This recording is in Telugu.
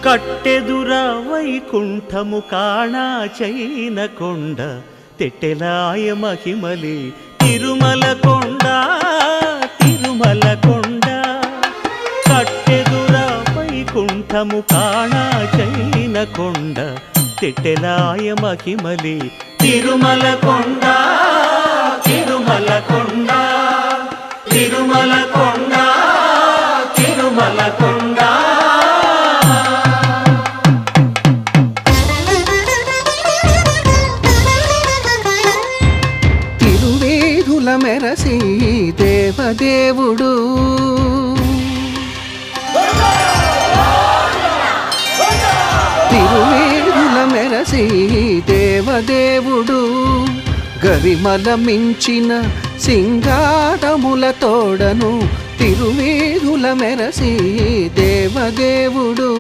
కట్టెదుర వైకుంఠము కాణా చైన కొండ తెట్టెలాయ మహిమలి తిరుమల కొండ తిరుమల కొండ కట్టెదుర వైకుంఠము కాణా చైన కొండ తెట్టెలాయ మహిమలి తిరుమల కొండ తిరుమల కొండ తిరుమల కొండ తిరుమల కొండ తిరువేధుల మెరసి దేవదేవుడు తిరువేధుల మెరసి దేవదేవుడు గరిమల మించిన సింగారముల తోడను తిరువేధుల మెరసి దేవదేవుడు